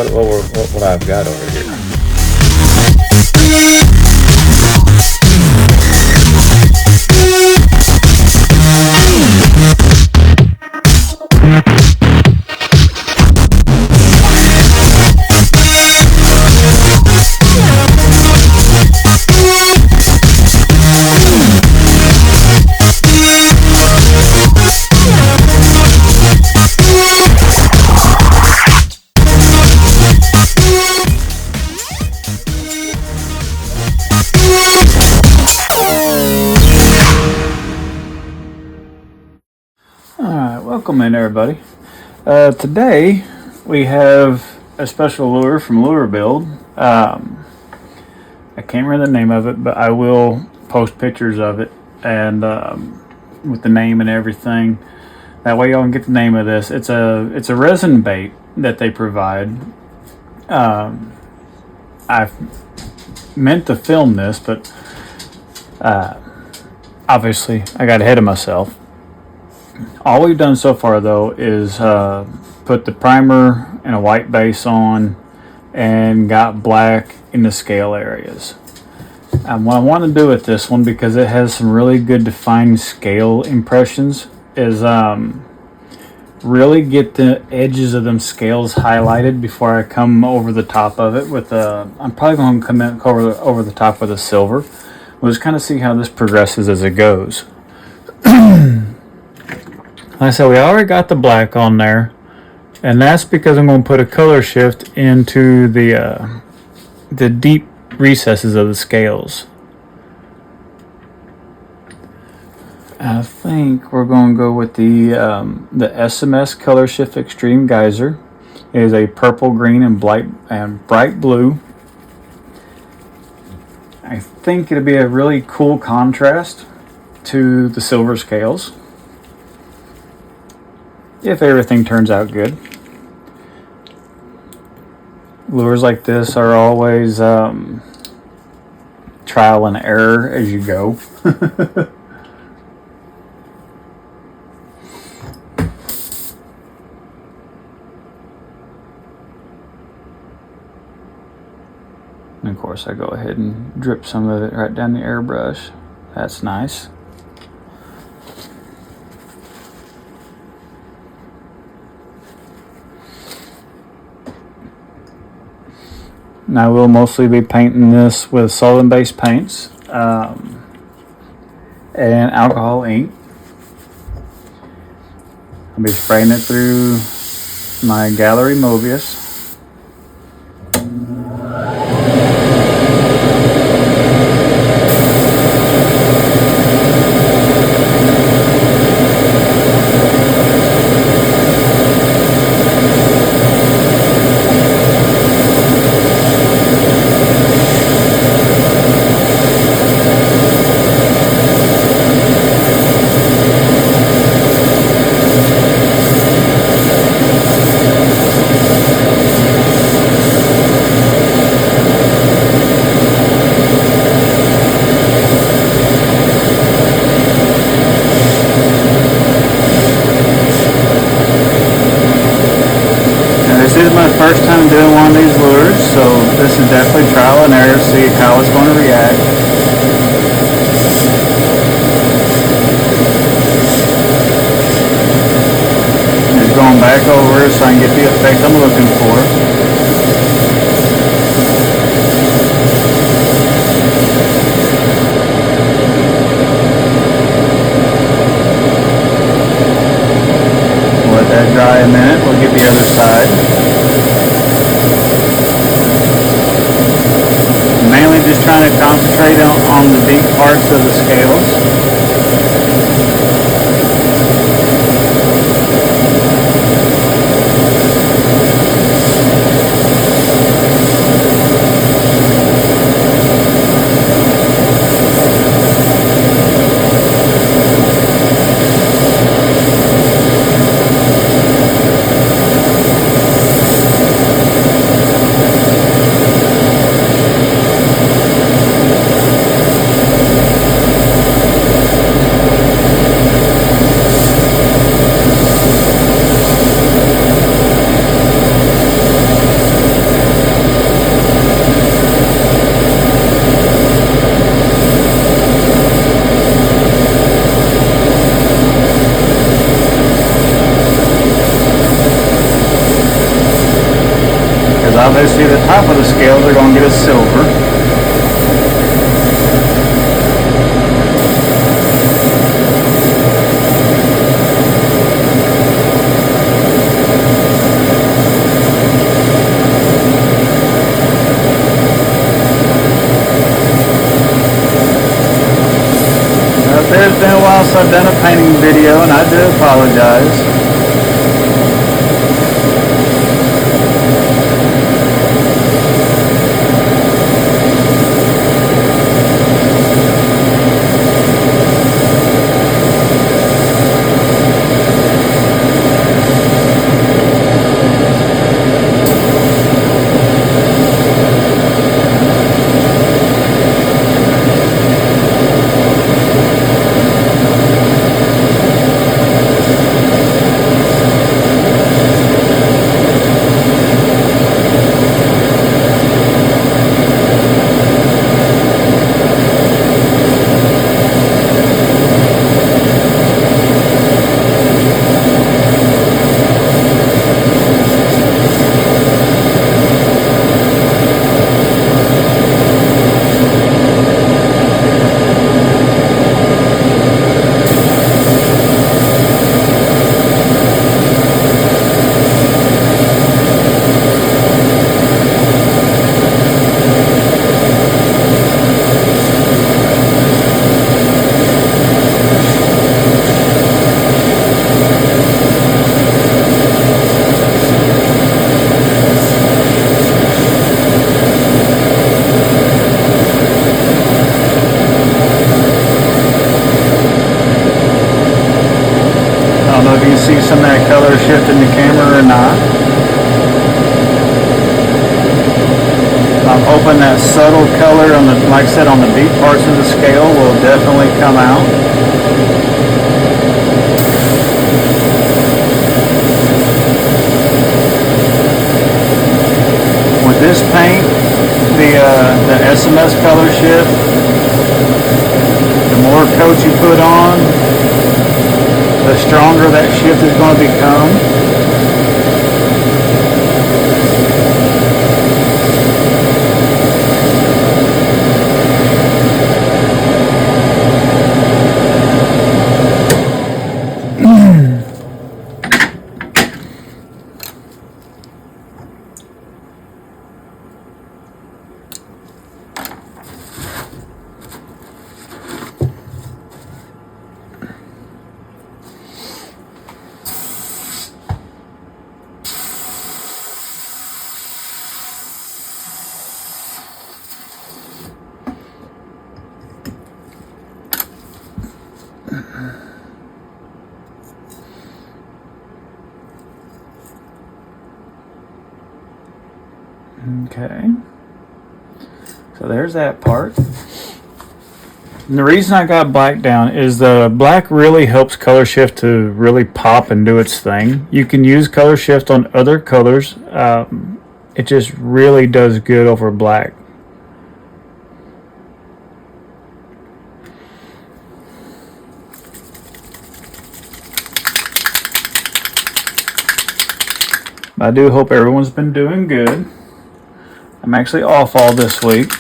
what I've got over here. Welcome in, everybody. Today we have a special lure from Lurebuild. I can't remember the name of it, but I will post pictures of it and with the name and everything. That way y'all can get the name of this. It's a resin bait that they provide. I meant to film this, but obviously I got ahead of myself. All we've done so far, though, is put the primer and a white base on and got black in the scale areas. What I want to do with this one, because it has some really good defined scale impressions, is really get the edges of them scales highlighted before I come over the top of it with I'm probably going to come in over the top with a silver. We'll just kind of see how this progresses as it goes. Like I said, we already got the black on there, and that's because I'm going to put a color shift into the deep recesses of the scales. I think we're going to go with the SMS Color Shift Extreme Geyser. It is a purple, green, and bright blue. I think it'll be a really cool contrast to the silver scales, if everything turns out good. Lures like this are always trial and error as you go. And of course I go ahead and drip some of it right down the airbrush. That's nice. And I will mostly be painting this with solvent-based paints and alcohol ink. I'll be spraying it through my Gaahleri Mobius. This is my first time doing one of these lures, so this is definitely trial and error to see how it's going to react. Just going back over it so I can get the effect I'm looking for. Let that dry a minute, we'll get the other side. Mainly just trying to concentrate on the deep parts of the scales. obviously the top of the scales are going to get a silver. It's been a while since I've done a painting video, and I do apologize. I don't know if you can see some of that color shift in the camera or not. I'm hoping that subtle color on the, like I said, on the deep parts of the scale will definitely come out. With this paint, the SMS color shift, the more coat you put on, the stronger that shift is going to become. Okay, so there's that part. And the reason I got black down is the black really helps color shift to really pop and do its thing. You can use color shift on other colors. It just really does good over black. I do hope everyone's been doing good. I'm actually off all this week.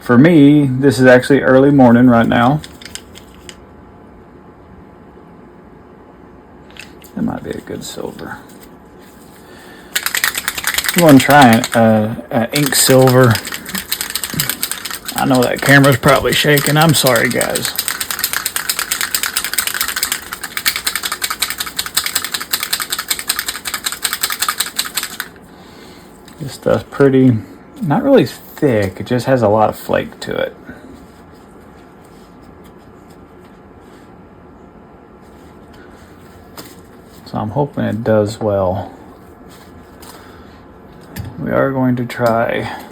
For me, this is actually early morning right now. That might be a good silver. I'm going to try an ink silver. I know that camera's probably shaking. I'm sorry, guys. This stuff's pretty, not really thick, it just has a lot of flake to it. So I'm hoping it does well. We are going to try.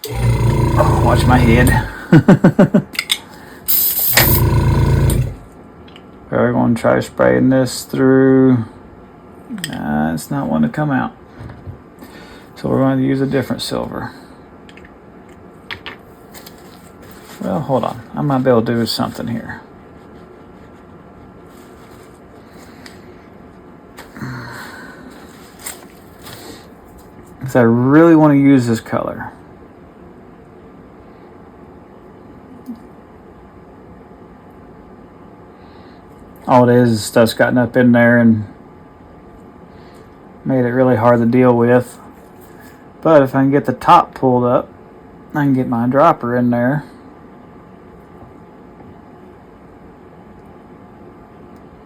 Oh, watch my head. We're going to try spraying this through. It's not one to come out. So we're going to use a different silver. Well, hold on. I might be able to do something here. because I really want to use this color. All it is stuff's gotten up in there and made it really hard to deal with. But if I can get the top pulled up, I can get my dropper in there.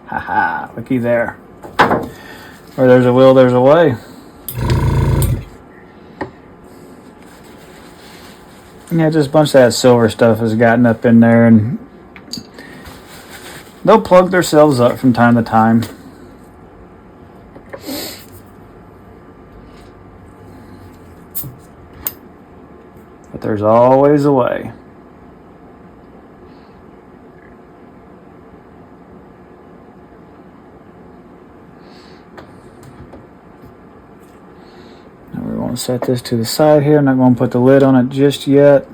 Haha, looky there. Where there's a will, there's a way. Yeah, just a bunch of that silver stuff has gotten up in there, and they'll plug themselves up from time to time. But there's always a way. Now we want to set this to the side here. I'm not going to put the lid on it just yet.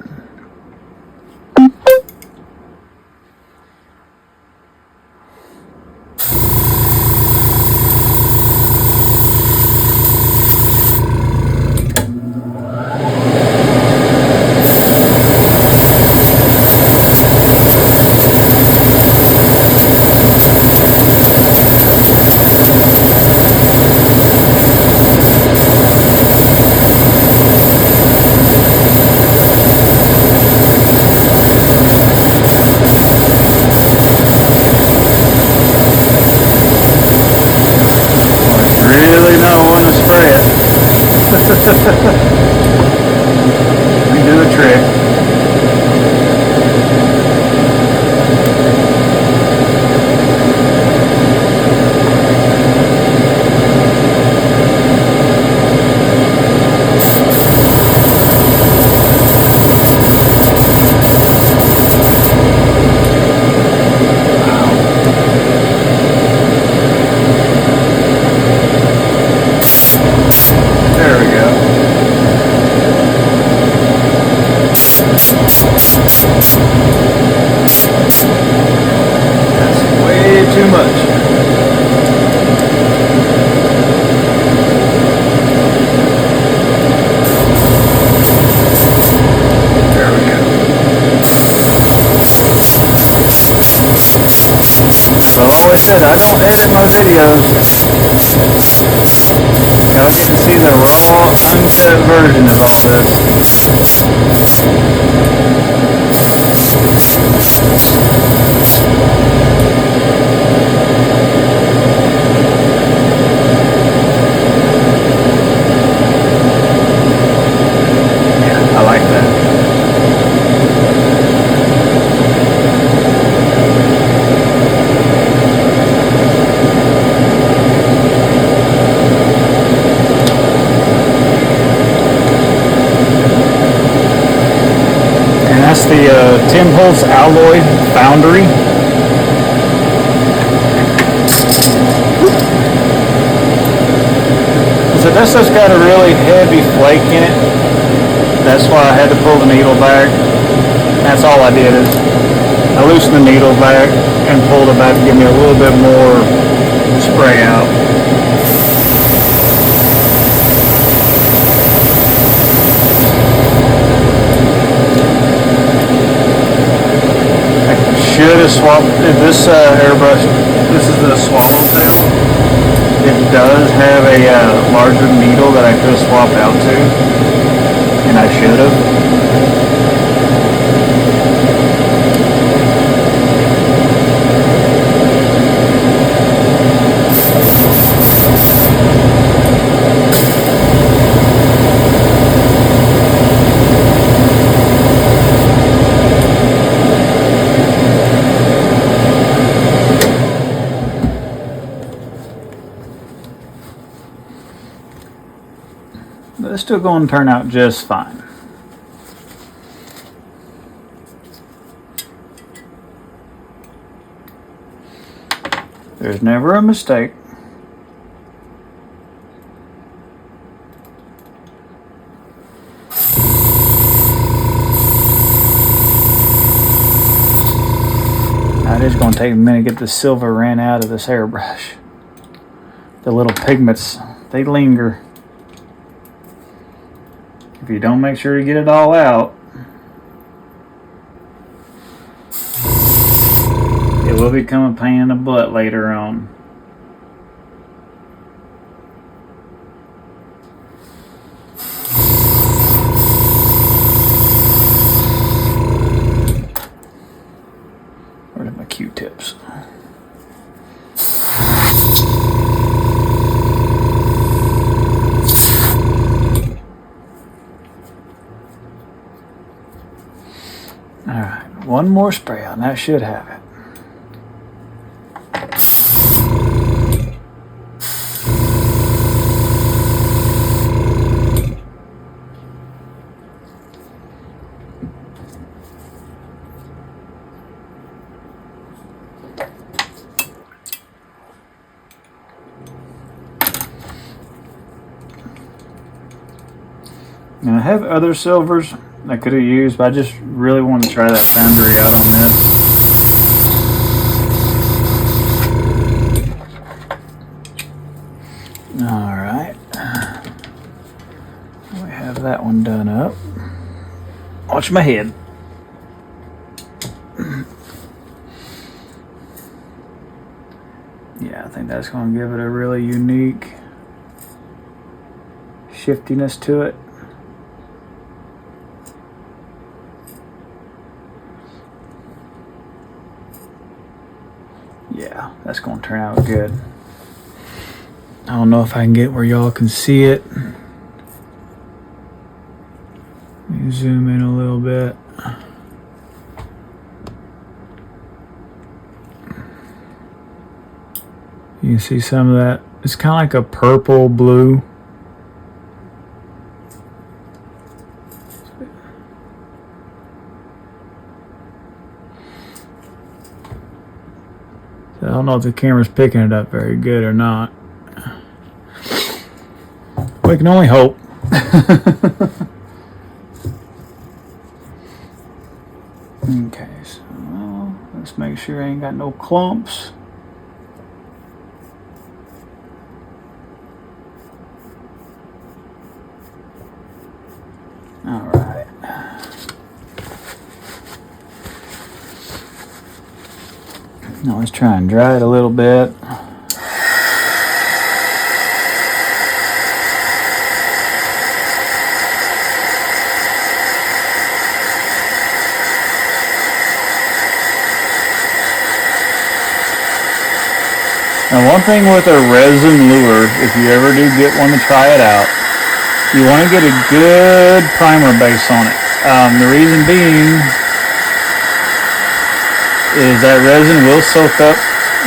Really know when to spray it. We do the trick. There we go. That's way too much. There we go. So I always said I don't edit my videos. Y'all get to see the raw, uncut version of all this. Yeah, I like that. That's the Tim Holtz Alloy Foundry. So this has got a really heavy flake in it. That's why I had to pull the needle back. That's all I did is I loosened the needle back and pulled it back to give me a little bit more spray out. Should have swapped this airbrush. This is the Swallowtail. It does have a larger needle that I could have swapped out to, and I should have. But it's still going to turn out just fine. There's never a mistake. Now it is going to take a minute to get the silver ran out of this airbrush. The little pigments, they linger. If you don't make sure you get it all out, it will become a pain in the butt later on. Where are my Q-tips? Alright, one more spray on that should have it. Now I have other silvers I could have used, but I just really want to try that foundry out on this. Alright. We have that one done up. Watch my head. Yeah, I think that's going to give it a really unique shiftiness to it. Yeah, that's going to turn out good. I don't know if I can get where y'all can see it. Let me zoom in a little bit. You can see some of that. It's kind of like a purple blue. I don't know if the camera's picking it up very good or not. We can only hope. Okay, so let's make sure I ain't got no clumps. All right. Now let's try and dry it a little bit. Now one thing with a resin lure, if you ever do get one to try it out, you want to get a good primer base on it. The reason being is that resin will soak up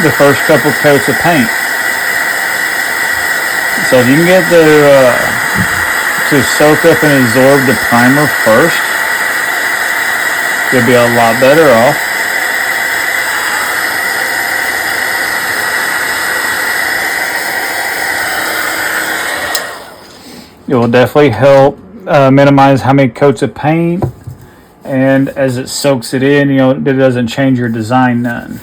the first couple coats of paint. So if you can get to soak up and absorb the primer first, you'll be a lot better off. It will definitely help minimize how many coats of paint, and as it soaks it in, you know, it doesn't change your design none.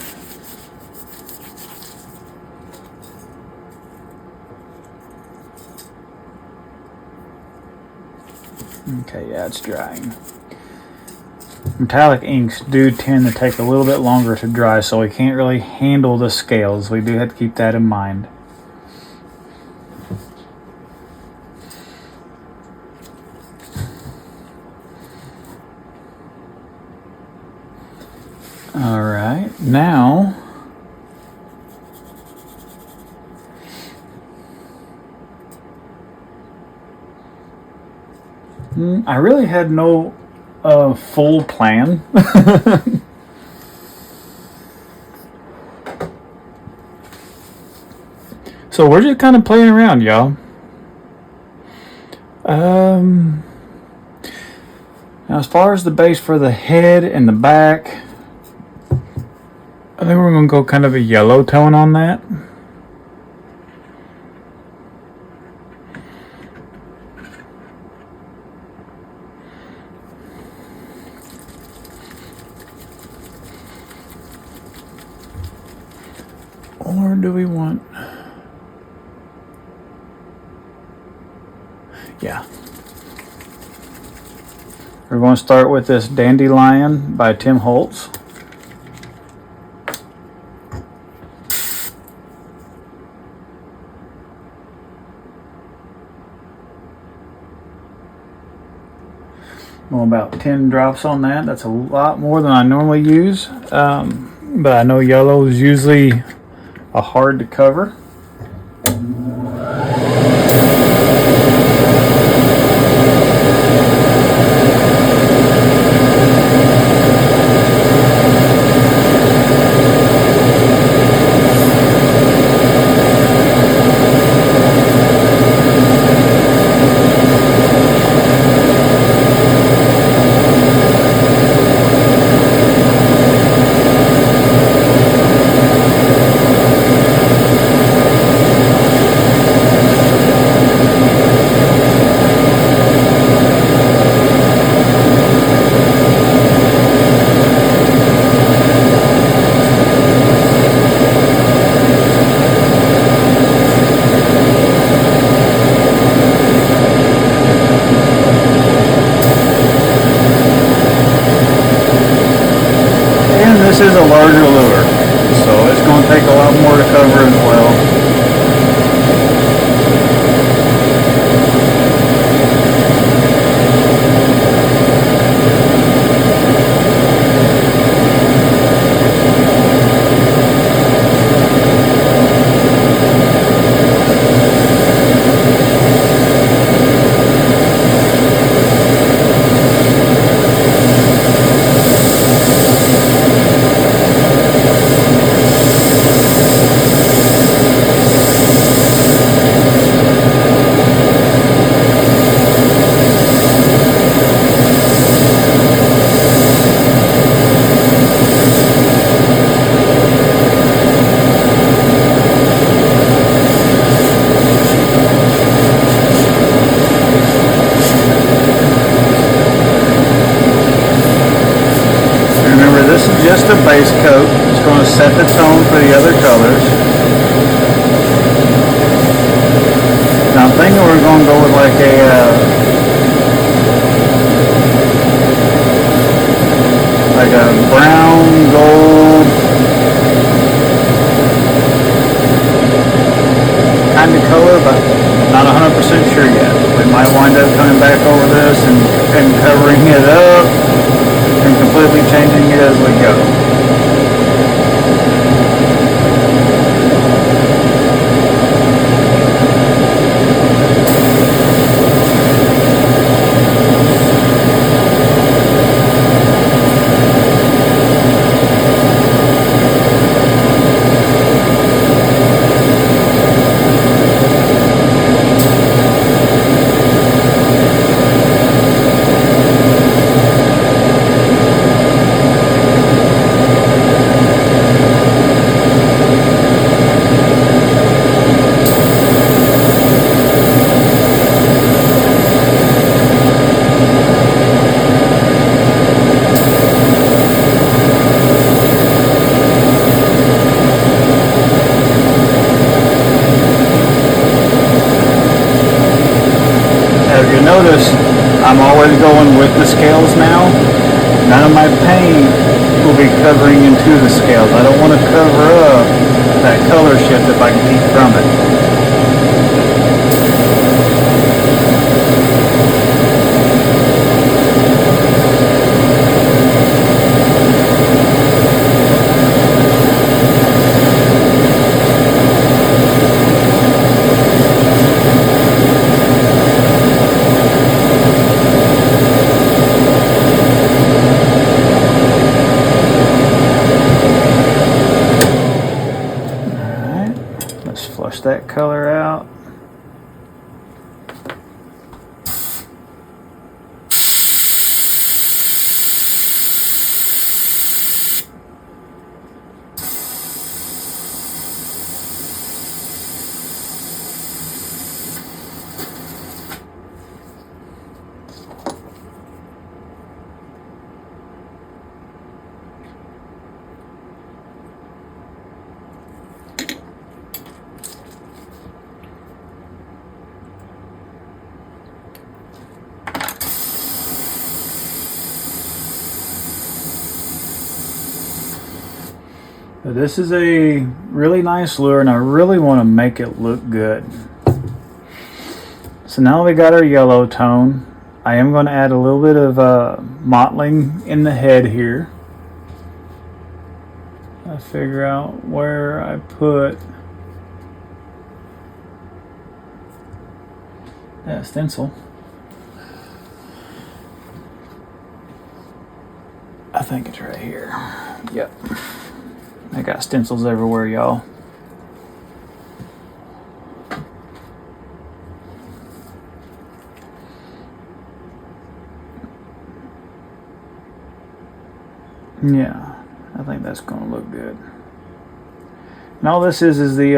Okay, yeah, it's drying. Metallic inks do tend to take a little bit longer to dry, so we can't really handle the scales. We do have to keep that in mind. All right, now I really had no full plan. So we're just kind of playing around, y'all. Now as far as the base for the head and the back, I think we're going to go kind of a yellow tone on that. Or do we want... Yeah. We're going to start with this Dandelion by Tim Holtz. About 10 drops on that. That's a lot more than I normally use, but I know yellow is usually hard to cover. This is a larger lure, so it's going to take a lot more to cover as well. This is just a base coat. It's going to set the tone for the other colors. Now I'm thinking we're going to go with like a brown, gold kind of color, but not 100% sure yet. We might wind up coming back over this and covering it up and completely changing it as we go. Notice I'm always going with the scales now. None of my paint will be covering into the scales. I don't want to cover up that color shift if I can keep from it. Flush that color out. But this is a really nice lure, and I really want to make it look good. So now we got our yellow tone. I am going to add a little bit of mottling in the head here. I figure out where I put that stencil. I think it's right here. Yep. I got stencils everywhere, y'all. Yeah, I think that's gonna look good. And all this is the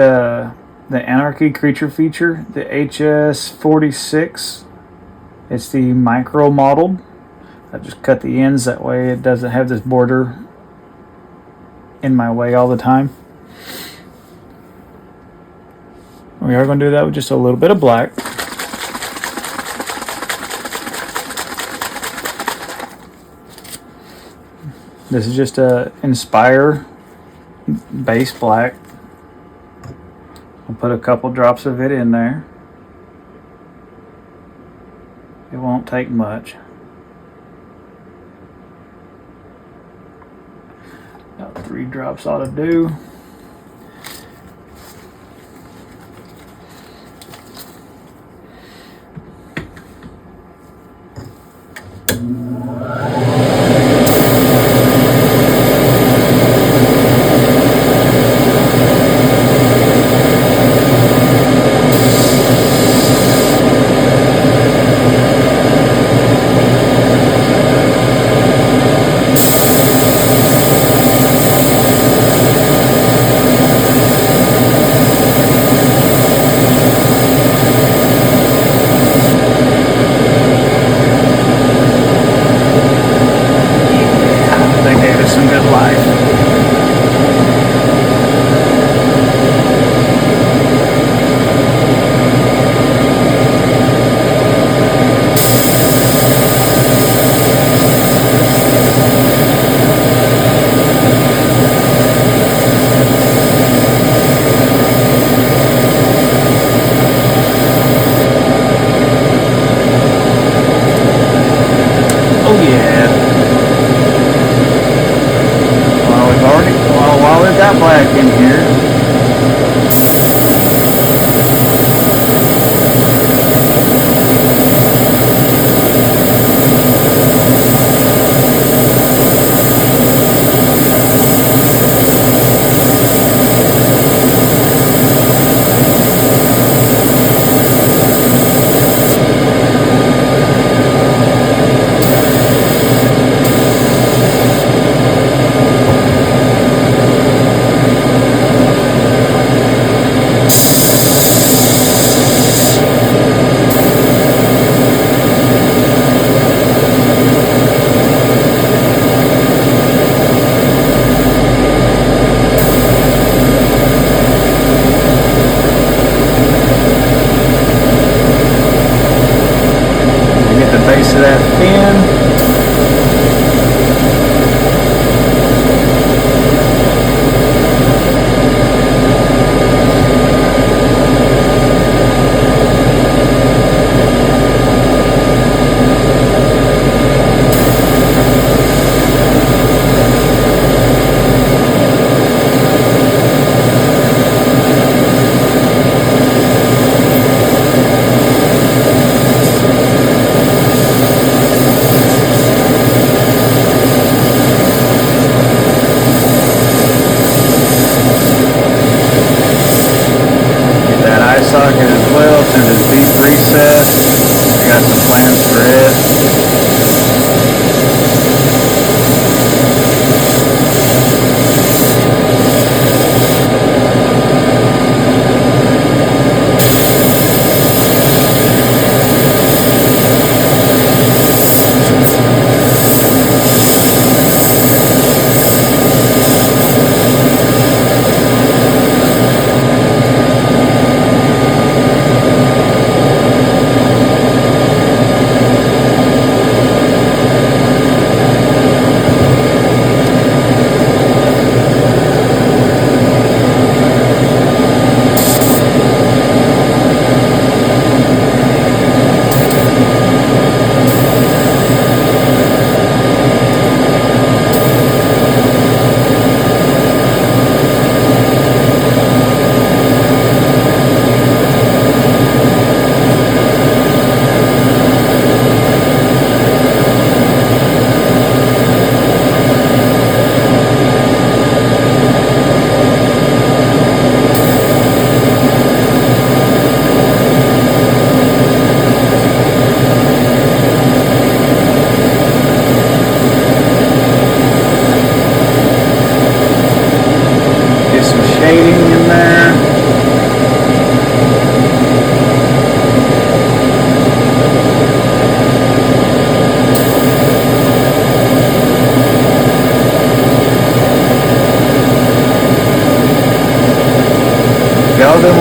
Anarchy creature feature, the HS46. It's the micro modeled. I just cut the ends, that way it doesn't have this border in my way all the time. We are going to do that with just a little bit of black. This is just a Inspire base black. I'll put a couple drops of it in there. It won't take much. About 3 drops ought to do.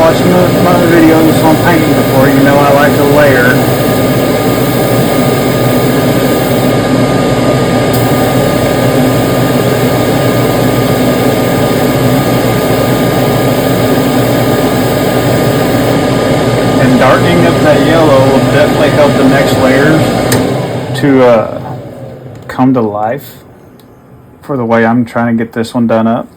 watching my videos on painting before, you know I like to layer. And darkening up that yellow will definitely help the next layers to come to life for the way I'm trying to get this one done up.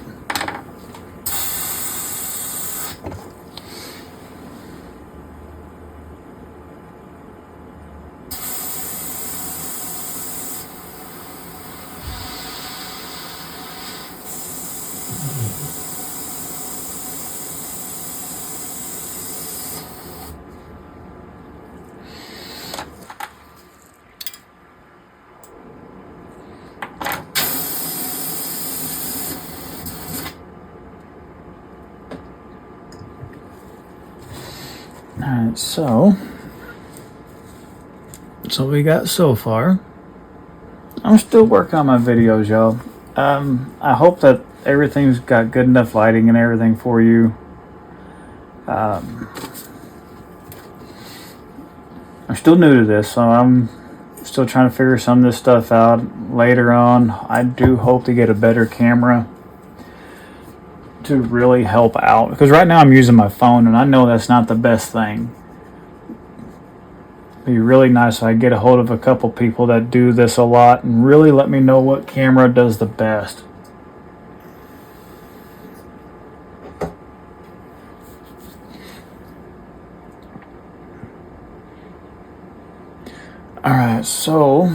Alright, so we got so far. I'm still working on my videos, y'all. I hope that everything's got good enough lighting and everything for you. I'm still new to this, so I'm still trying to figure some of this stuff out. Later on, I do hope to get a better camera to really help out, because right now I'm using my phone and I know that's not the best thing. It'd be really nice if I get a hold of a couple people that do this a lot and really let me know what camera does the best. Alright, so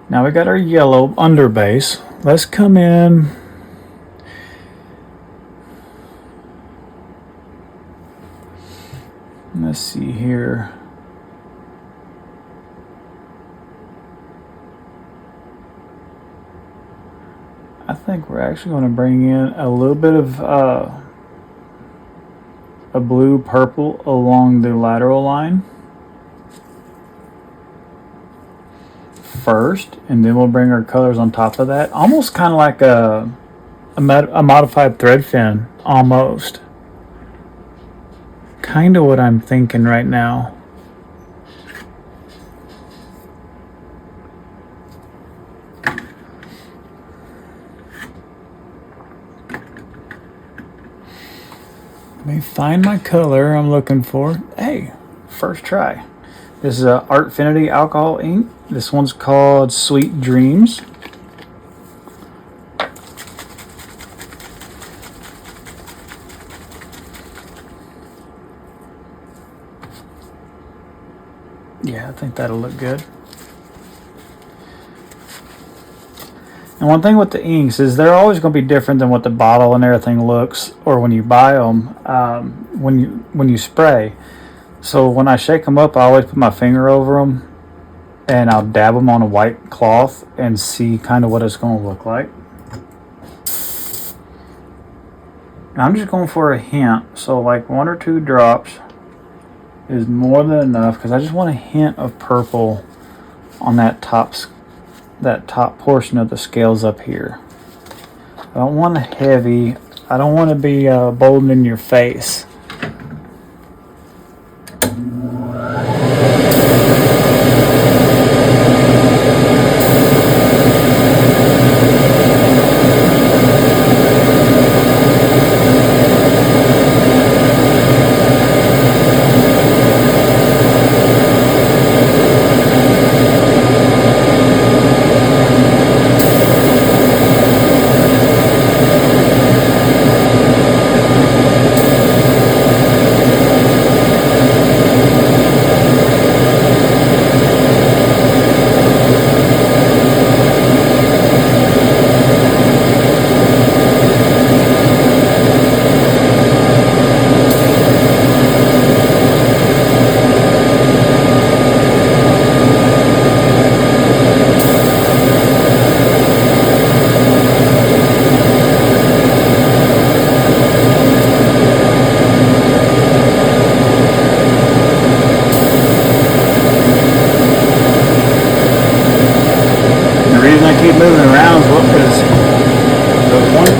now we got our yellow under base. Let's come in. Let's see here. I think we're actually going to bring in a little bit of a blue purple along the lateral line first, and then we'll bring our colors on top of that. Almost kind of like a modified thread fin, almost. Kind of what I'm thinking right now. Let me find my color I'm looking for. Hey, first try. This is a Artfinity alcohol ink. This one's called Sweet Dreams. Yeah, I think that'll look good. And one thing with the inks is they're always going to be different than what the bottle and everything looks, or when you buy them, when you spray. So when I shake them up, I always put my finger over them and I'll dab them on a white cloth and see kind of what it's going to look like. And I'm just going for a hint, so like 1 or 2 drops is more than enough, because I just want a hint of purple on that top portion of the scales up here. I don't want a heavy. I don't want to be bold in your face.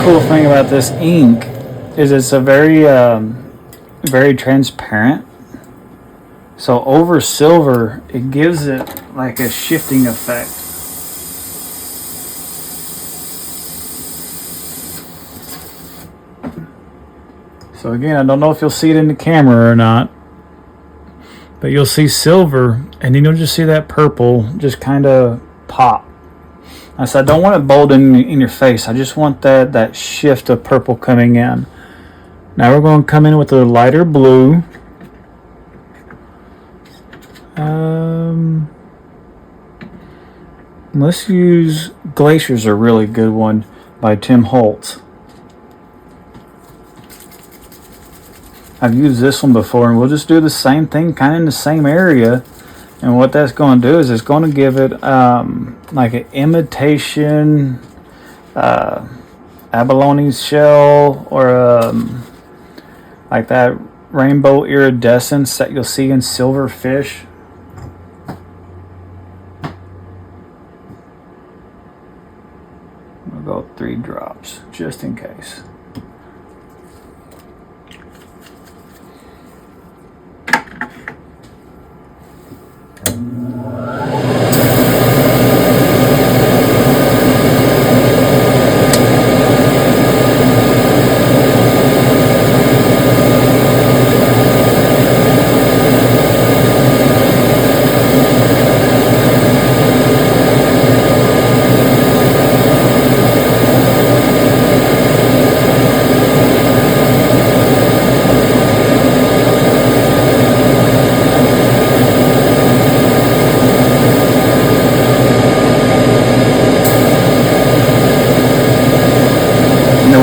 Cool thing about this ink is it's a very very transparent. So over silver, it gives it like a shifting effect. So again, I don't know if you'll see it in the camera or not, but you'll see silver, and then you'll just see that purple just kind of pop. I said, I don't want it bold in your face. I just want that shift of purple coming in. Now we're going to come in with a lighter blue. Let's use Glacier's a really good one by Tim Holtz. I've used this one before, and we'll just do the same thing kind of in the same area. And what that's going to do is it's going to give it like an imitation abalone shell, or like that rainbow iridescence that you'll see in silver fish. We'll go 3 drops just in case.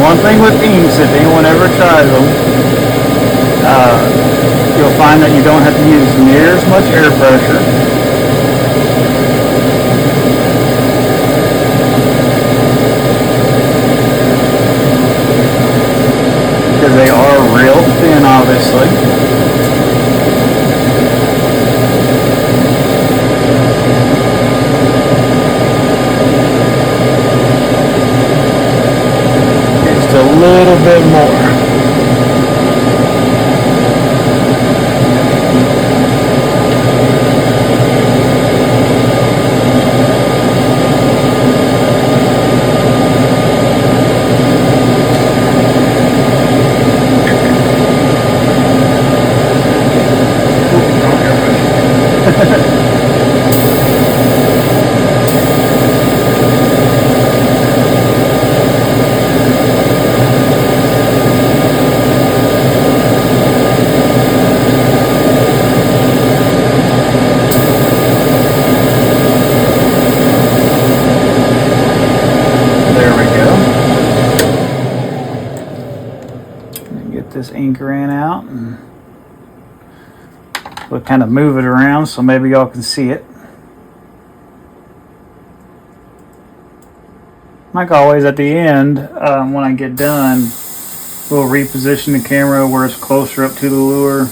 One thing with inks, if anyone ever tries them, you'll find that you don't have to use near as much air pressure. Because they are real thin, obviously. A little bit more. This ink ran out, and we'll kind of move it around so maybe y'all can see it. Like always, at the end, when I get done, we'll reposition the camera where it's closer up to the lure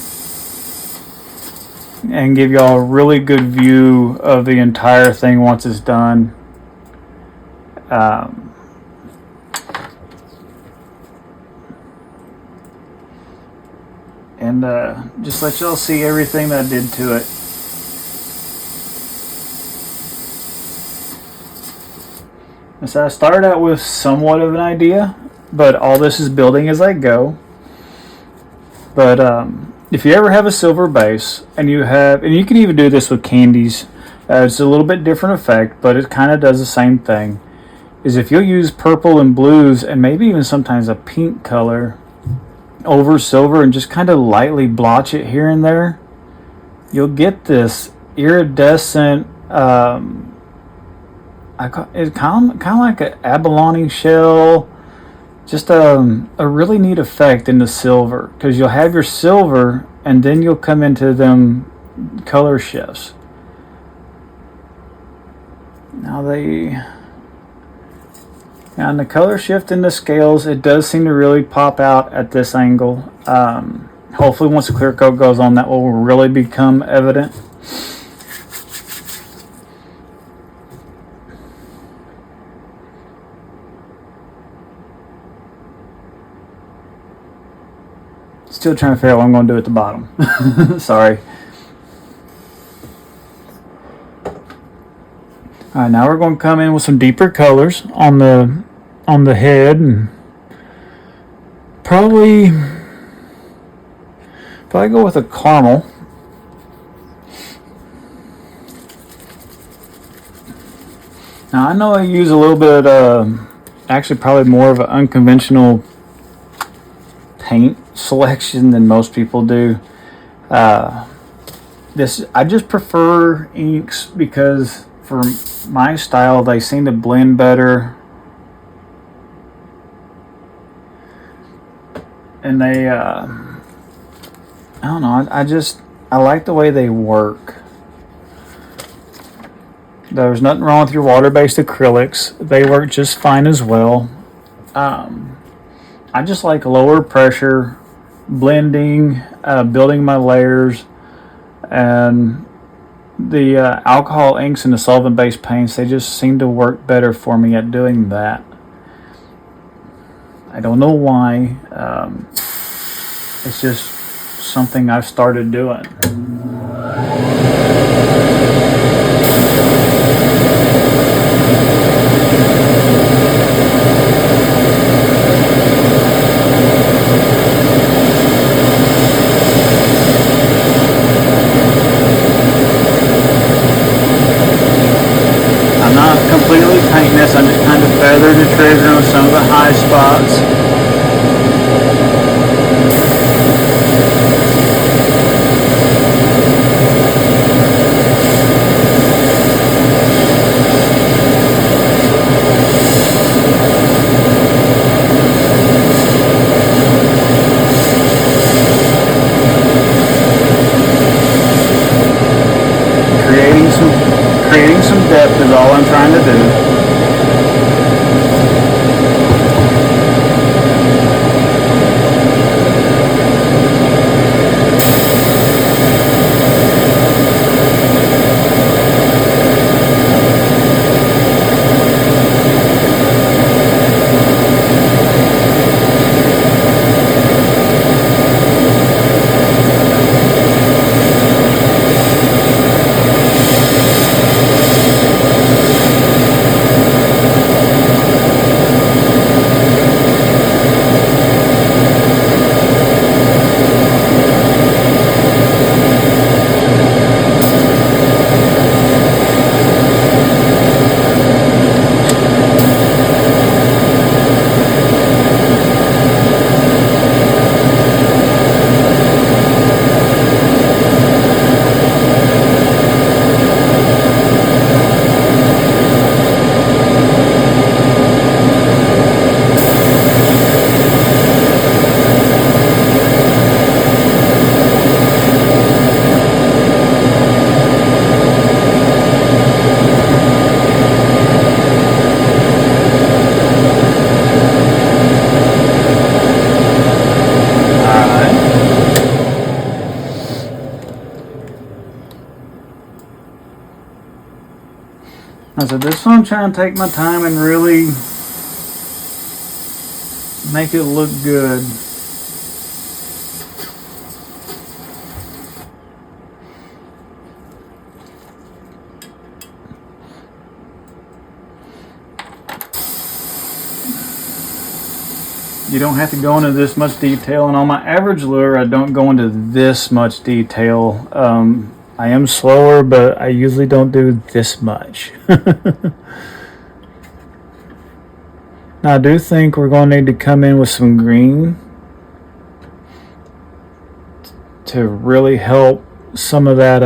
and give y'all a really good view of the entire thing once it's done. And just let y'all see everything that I did to it. And so I started out with somewhat of an idea, but all this is building as I go. But if you ever have a silver base, and you can even do this with candies, it's a little bit different effect, but it kind of does the same thing, is if you'll use purple and blues, and maybe even sometimes a pink color, over silver and just kind of lightly blotch it here and there, you'll get this iridescent it's kind of like an abalone shell, just a really neat effect in the silver, because you'll have your silver and then you'll come into them color shifts. Now and the color shift in the scales, it does seem to really pop out at this angle. Hopefully once the clear coat goes on, that will really become evident. Still trying to figure out what I'm going to do at the bottom. Sorry. All right, now we're going to come in with some deeper colors on the head, and probably go with a caramel. Now I know I use a little bit, actually probably more of an unconventional paint selection than most people do. I just prefer inks because for my style they seem to blend better, and they I don't know, I like the way they work. There's nothing wrong with your water-based acrylics. They work just fine as well. I just like lower pressure blending, building my layers, and the alcohol inks and the solvent-based paints, they just seem to work better for me at doing that. I don't know why. It's just something I've started doing. I'm not completely painting this, I'm just kind of feathering the trigger on some of the high spots. Creating some depth is all I'm trying to do. So this one I'm trying to take my time and really make it look good. You don't have to go into this much detail, and on my average lure I don't go into this much detail. I am slower, but I usually don't do this much. Now I do think we're going to need to come in with some green to really help some of that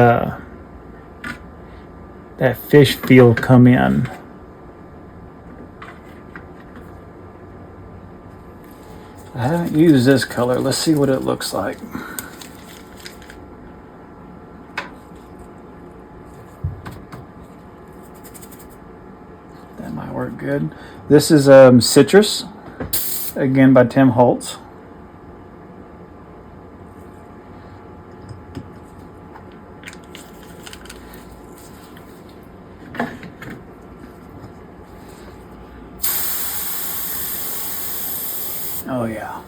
that fish feel come in. I haven't used this color. Let's see what it looks like. That might work good. This is Citrus, again by Tim Holtz. Oh yeah.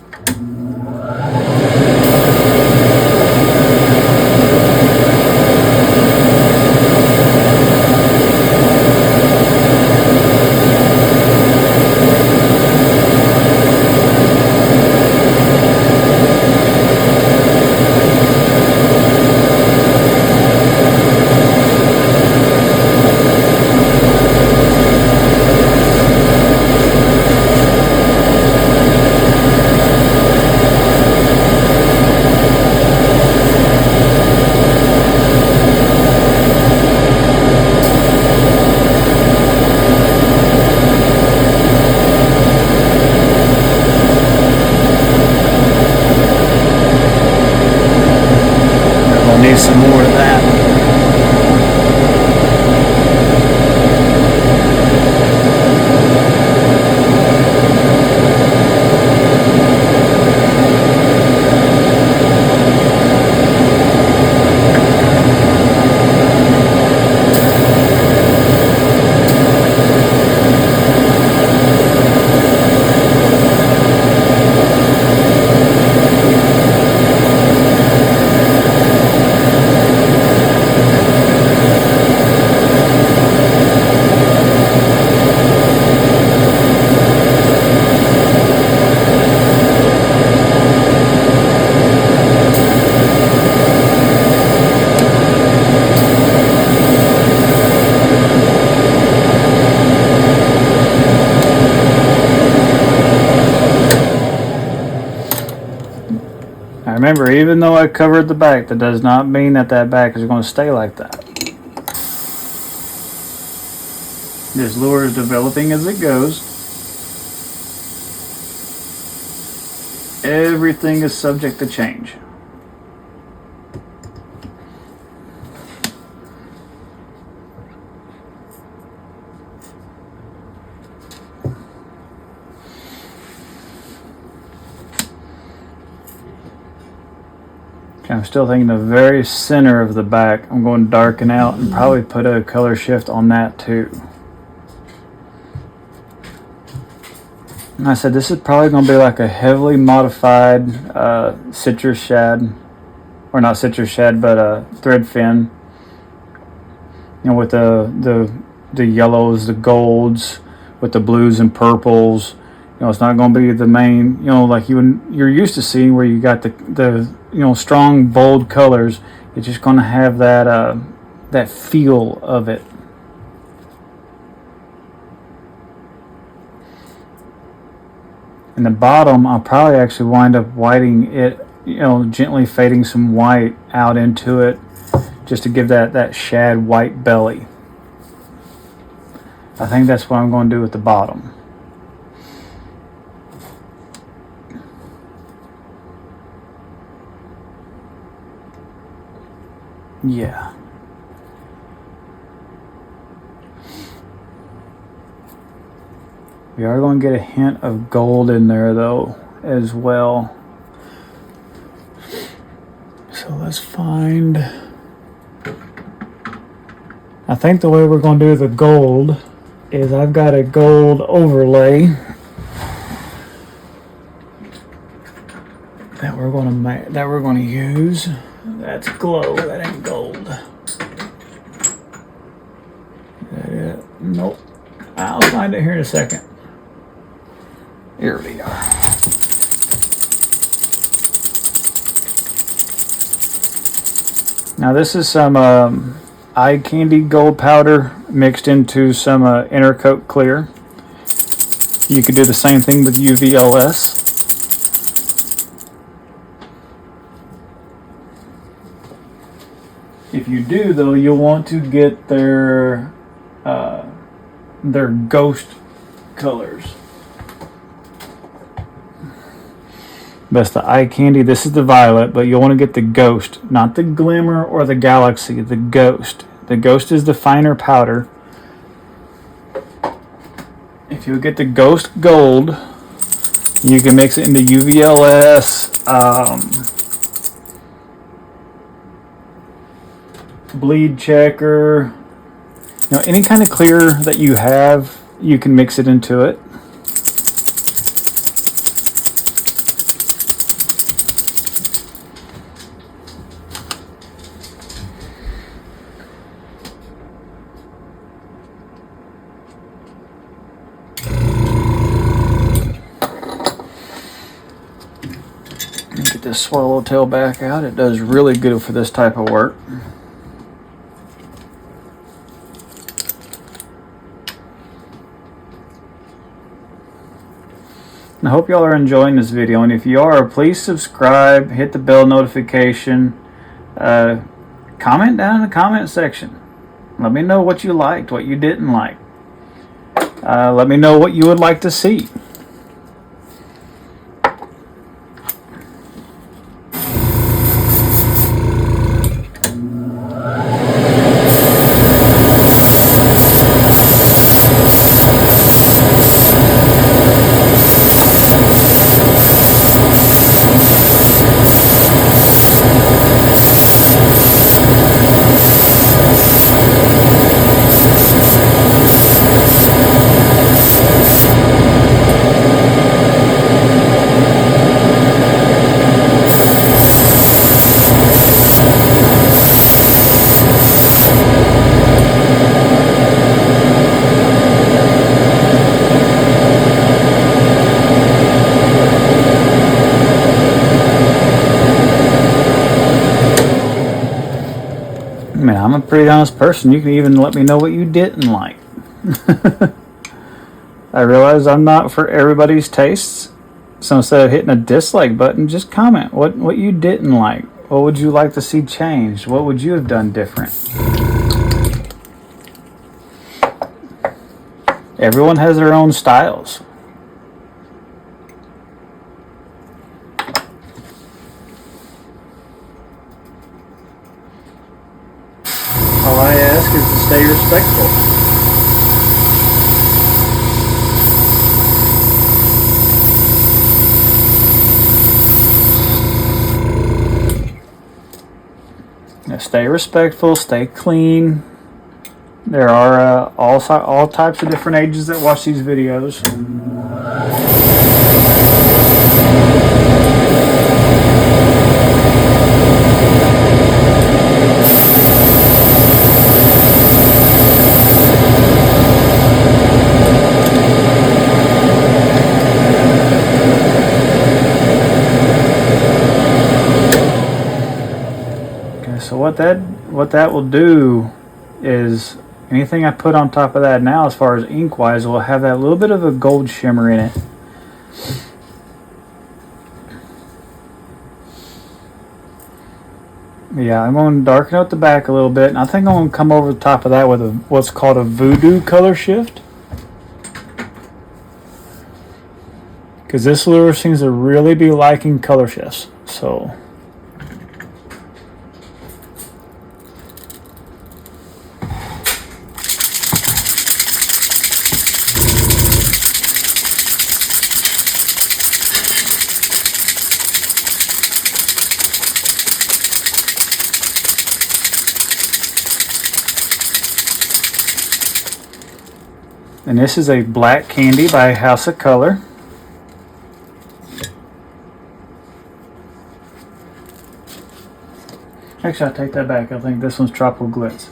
you some more of that. Remember, even though I covered the back, that does not mean that that back is going to stay like that. This lure is developing as it goes. Everything is subject to change. I'm still thinking the very center of the back, I'm going to darken out and probably put a color shift on that too. And I said this is probably going to be like a heavily modified citrus shad, or not citrus shad, but thread fin. You know, with the yellows, the golds, with the blues and purples. You know, it's not going to be the main, you know, like you're used to seeing where you got the you know, strong, bold colors. It's just going to have that that feel of it. And the bottom, I'll probably actually wind up whiting it, you know, gently fading some white out into it, just to give that shad white belly. I think that's what I'm going to do with the bottom. Yeah. We are going to get a hint of gold in there though as well. So let's find, I think the way we're going to do the gold is I've got a gold overlay that we're going to use. That's glow, that ain't gold. Is that it? Nope. I'll find it here in a second. Here we are. Now this is some eye candy gold powder mixed into some Intercoat clear. You could do the same thing with UVLS. If you do, though, you'll want to get their ghost colors. That's the eye candy. This is the violet, but you'll want to get the ghost, not the glimmer or the galaxy. The ghost. The ghost is the finer powder. If you get the ghost gold, you can mix it into UVLS. Bleed checker, you know, any kind of clear that you have, you can mix it into it. Get this swallowtail back out. It does really good for this type of work. I hope y'all are enjoying this video, and if you are, please subscribe, hit the bell notification, comment down in the comment section. Let me know what you liked, what you didn't like. Let me know what you would like to see. I'm a pretty honest person. You can even let me know what you didn't like. I realize I'm not for everybody's tastes. So instead of hitting a dislike button, just comment what you didn't like. What would you like to see changed? What would you have done different? Everyone has their own styles. All I ask is to stay respectful. Now stay respectful, stay clean. There are all types of different ages that watch these videos. Okay, so what that will do is anything I put on top of that now, as far as ink wise, will have that little bit of a gold shimmer in it. Yeah, I'm going to darken out the back a little bit, and I think I'm going to come over the top of that with what's called a voodoo color shift. Because this lure seems to really be liking color shifts. So and this is a Black Candy by House of Color. Actually, I'll take that back. I think this one's Tropical Glitz.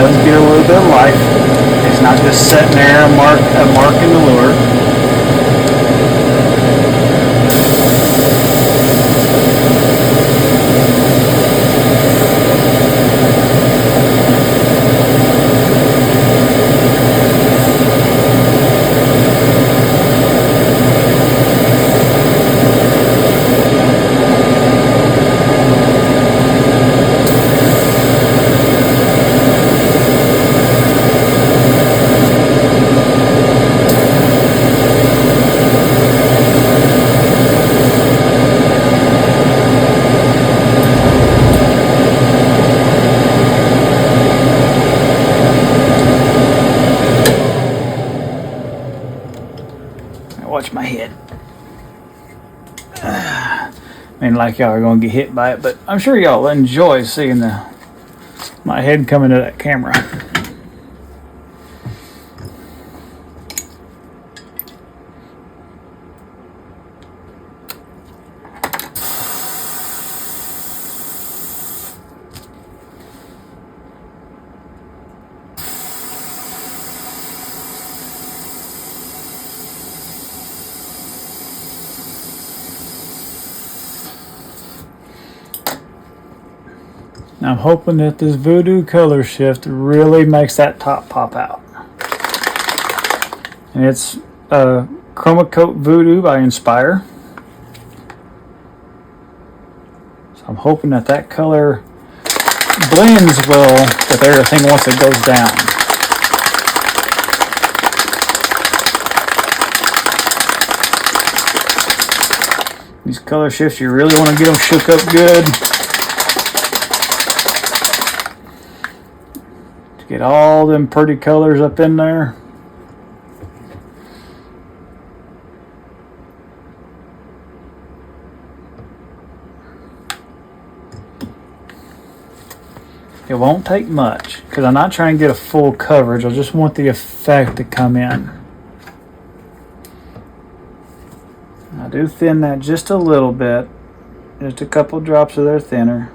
let it get a little bit of life. It's not just sitting there marking the lure. Watch my head. And like y'all are gonna get hit by it, but I'm sure y'all enjoy seeing my head coming to that camera. I'm hoping that this Voodoo color shift really makes that top pop out. And it's Chroma Coat Voodoo by Inspire. So I'm hoping that color blends well with everything once it goes down. These color shifts, you really want to get them shook up good. Get all them pretty colors up in there. It won't take much because I'm not trying to get a full coverage. I just want the effect to come in. I do thin that just a little bit. Just a couple drops of their thinner.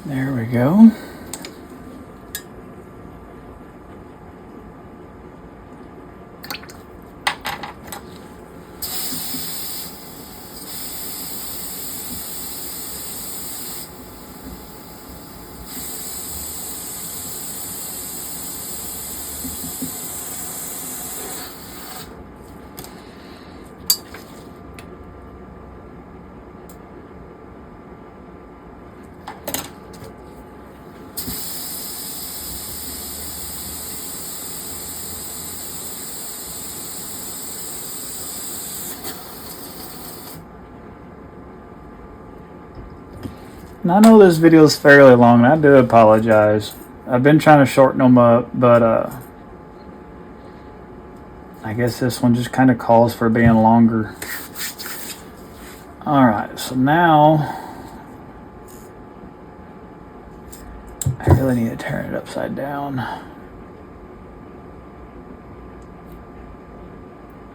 There we go. And I know this video is fairly long, and I do apologize. I've been trying to shorten them up, but I guess this one just kind of calls for being longer. Alright, so now I really need to turn it upside down.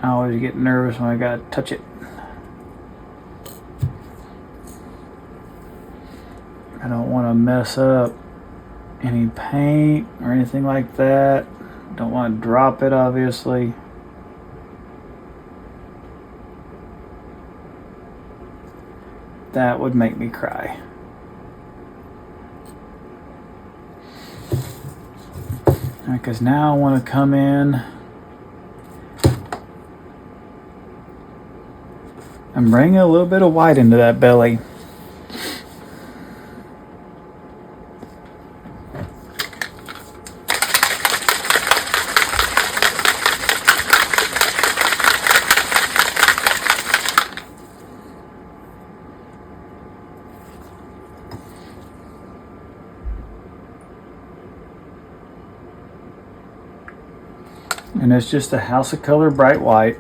I always get nervous when I gotta touch it. I don't want to mess up any paint or anything like that. Don't want to drop it, obviously. That would make me cry. Because now I want to come in and bring a little bit of white into that belly. And it's just a House of Color bright white.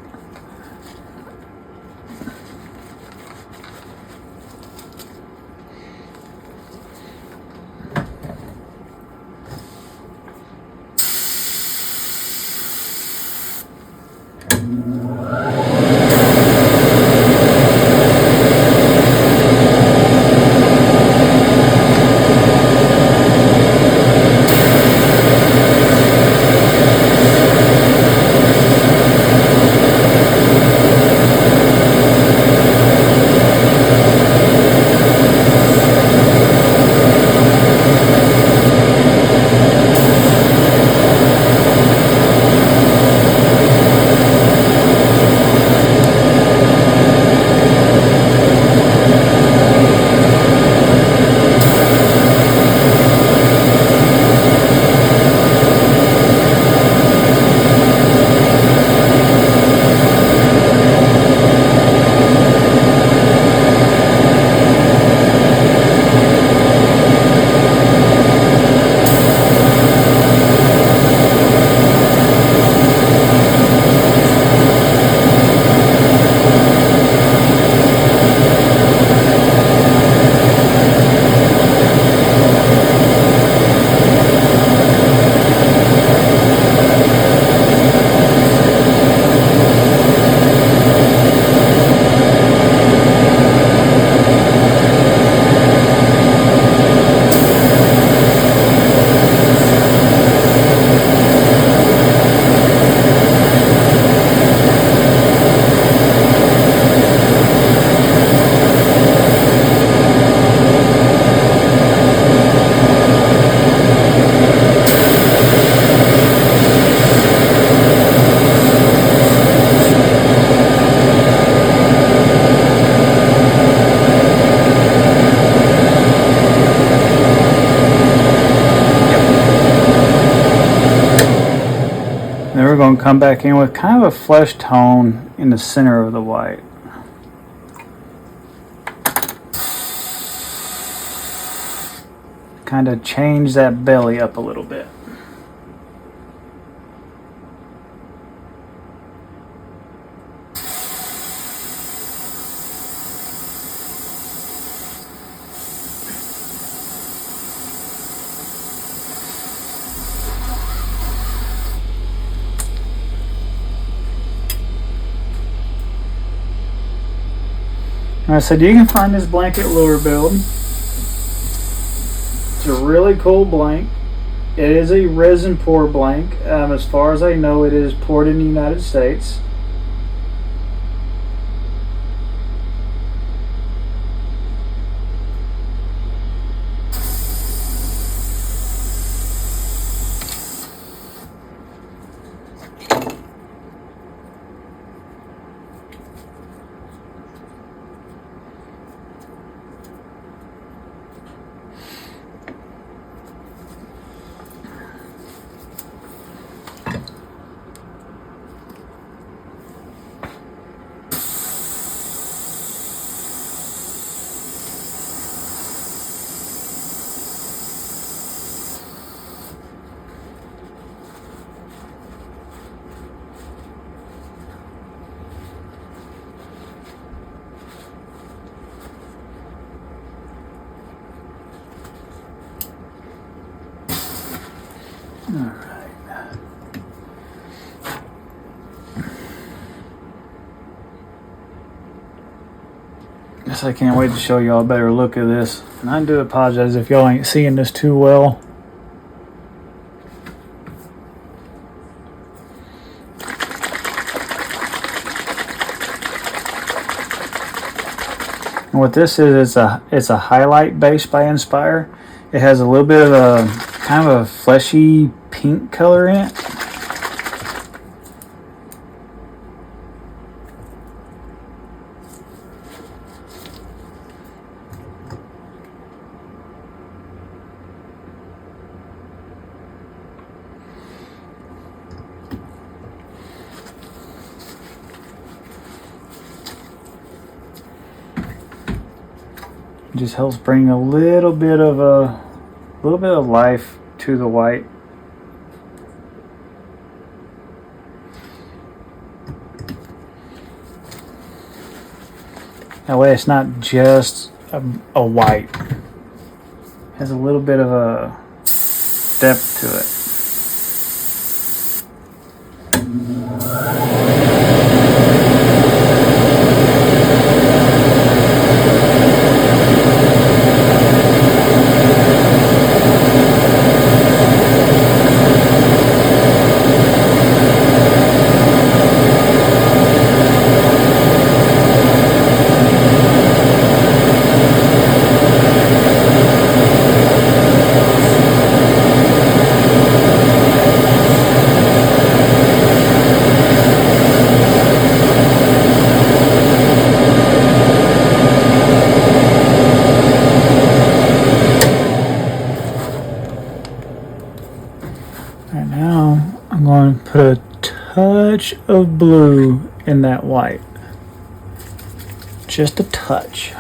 Then we're going to come back in with kind of a flesh tone in the center of the white. Kind of change that belly up a little bit. I said you can find this blanket Lurebuild. It's a really cool blank. It is a resin pour blank. As far as I know, it is poured in the United States. Alright. Guess I can't wait to show y'all a better look at this. And I do apologize if y'all ain't seeing this too well. And what this is it's a highlight base by Inspire. It has a little bit of a kind of a fleshy pink color in it. It just helps bring a little bit of life to the white. That way it's not just a white. It has a little bit of a depth to it. Right now, I'm going to put a touch of blue in that white. Just a touch.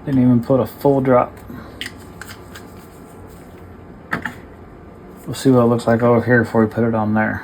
Didn't even put a full drop. We'll see what it looks like over here before we put it on there.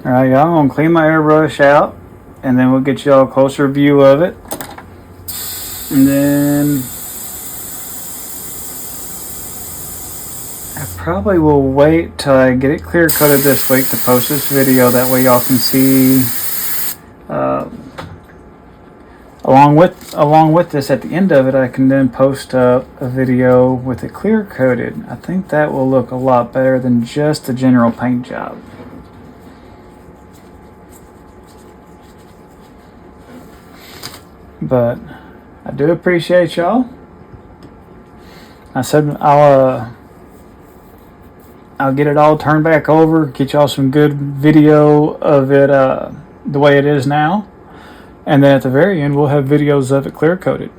Alright, y'all, I'm going to clean my airbrush out, and then we'll get y'all a closer view of it. And then I probably will wait till I get it clear coated this week to post this video. That way y'all can see along with this at the end of it, I can then post a video with it clear coated. I think that will look a lot better than just the general paint job. But I do appreciate y'all. I said I'll get it all turned back over, get y'all some good video of it the way it is now, and then at the very end we'll have videos of it clear coated.